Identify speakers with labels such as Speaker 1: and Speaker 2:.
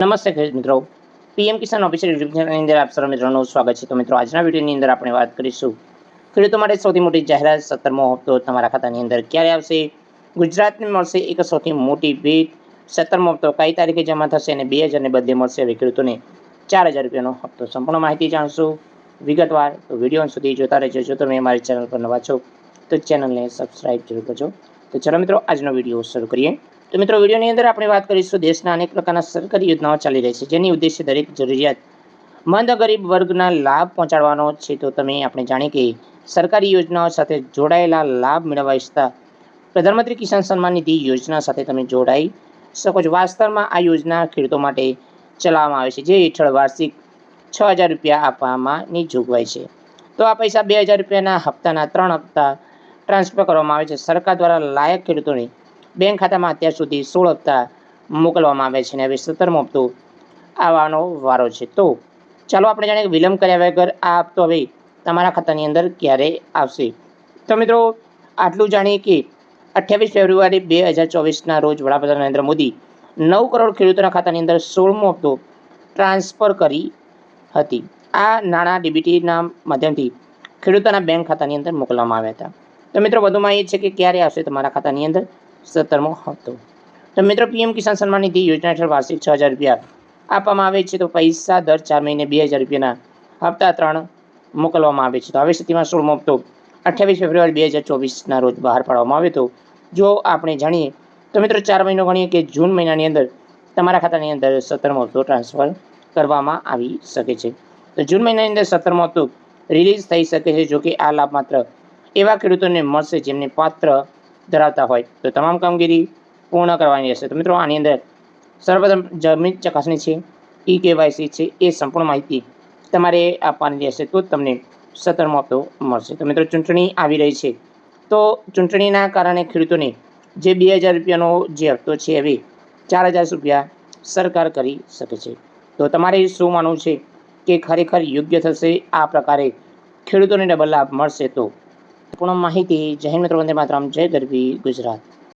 Speaker 1: નમસ્તે ખેડૂત મિત્રો, પીએમ કિસાન ઓફિશિયલ યુટ્યુબ ચેનલની અંદર આપ સર્વ મિત્રોનું સ્વાગત છે। તો મિત્રો, આજના વિડીયોની અંદર આપણે વાત કરીશું ખેડૂતો માટે સૌથી મોટી જાહેરાત 17મો હપ્તો તમારા ખાતાની અંદર ક્યારે આવશે। ગુજરાતને મળશે એક સૌથી મોટી ભેટ। 17મો હપ્તો કઈ તારીખે જમા થશે અને 2000 ને બદલે મળશે હવે ખેડૂતોને 4000 રૂપિયાનો હપ્તો। સંપૂર્ણ માહિતી જાણશું વિગતવાર, તો વિડીયો સુધી જોતા રહેજો। જો તમે અમારી ચેનલ પર નવા છો તો ચેનલને સબસ્ક્રાઇબ જરૂર કરજો। તો ચાલો મિત્રો, આજનો વિડીયો શરૂ કરીએ। તો મિત્રો, વિડીયોની અંદર આપણે વાત કરીશું દેશના અનેક પ્રકારના સરકારી યોજનાઓ ચાલી રહી છે, જેની ઉદ્દેશ્ય દરેક જરૂરિયાતમંદ ગરીબ વર્ગના લાભ પહોંચાડવાનો છે। તો તમે આપણે જાણીએ કે સરકારી યોજનાઓ સાથે જોડાયેલા લાભ મેળવવા ઈચ્છતા પ્રધાનમંત્રી કિસાન સન્માન નિધિ યોજના સાથે તમે જોડાઈ શકો છો। વાસ્તવમાં આ યોજના ખેડૂતો માટે ચલાવવામાં આવે છે, જે હેઠળ વાર્ષિક 6000 રૂપિયા આપવાની જોગવાઈ છે। તો આ પૈસા 2000 રૂપિયાના હપ્તાના 3 હપ્તા ટ્રાન્સફર કરવામાં આવે છે। સરકાર દ્વારા લાયક ખેડૂતોને બેંક ખાતામાં અત્યાર સુધી 16 હપ્તા મોકલવામાં આવે છે અને હવે 17મો હપ્તો આવવાનો વારો છે। તો ચાલો આપણે જાણીએ કે વિલંબ કર્યા વગર આ હપ્તો હવે તમારા ખાતાની અંદર ક્યારે આવશે। તો મિત્રો, આટલું જાણીએ કે 28 ફેબ્રુઆરી 2024ના રોજ વડાપ્રધાન નરેન્દ્ર મોદી 9 કરોડ ખેડૂતોના ખાતાની અંદર 16મો હપ્તો ટ્રાન્સફર કરી હતી। આ નાણાં ડીબીટીના માધ્યમથી ખેડૂતોના બેંક ખાતાની અંદર મોકલવામાં આવ્યા હતા। તો મિત્રો, વધુમાં એ છે કે ક્યારે આવશે તમારા ખાતાની અંદર 17મો હપ્તો। તો મિત્રો, પીએમ કિસાન સન્માન નિધિ યોજના હેઠળ વાર્ષિક 6000 રૂપિયા આપવામાં આવે છે। તો પૈસા દર 4 મહિને 2000 રૂપિયાના હપ્તા 3 મોકલવામાં આવે છે। તો આવી સ્થિતિમાં 16મો હપ્તો 28 ફેબ્રુઆરી 2024ના રોજ બહાર પાડવામાં આવ્યો હતો। જો આપણે જાણીએ તો મિત્રો, 4 મહિનો ગણીએ કે જૂન મહિનાની અંદર તમારા ખાતાની અંદર 17મો હપ્તો ટ્રાન્સફર કરવામાં આવી શકે છે। તો જૂન મહિનાની અંદર 17મો હપ્તો રિલીઝ થઈ શકે છે। જો કે આ લાભ માત્ર એવા ખેડૂતોને મળશે જેમને પાત્ર ધરાવતા હોય। તો તમામ કામગીરી પૂર્ણ કરવાની રહેશે। તો મિત્રો, આની અંદર સર્વપ્રથમ જમીન ચકાસણી છે, KYC છે, એ સંપૂર્ણ માહિતી તમારે આપવાની રહેશે, તો જ તમને 17મો હપ્તો મળશે। તો મિત્રો, ચૂંટણી આવી રહી છે, તો ચૂંટણીના કારણે ખેડૂતોને જે 2000 રૂપિયાનો જે હપ્તો છે હવે 4000 રૂપિયા સરકાર કરી શકે છે। તો તમારે શું માનવું છે કે ખરેખર યોગ્ય થશે આ પ્રકારે ખેડૂતોને ડબલ લાભ મળશે? તો પૂર્ણ માહિતી, જય હિન્દ મિત્રો, વંદે માતરમ, જય ગરવી ગુજરાત।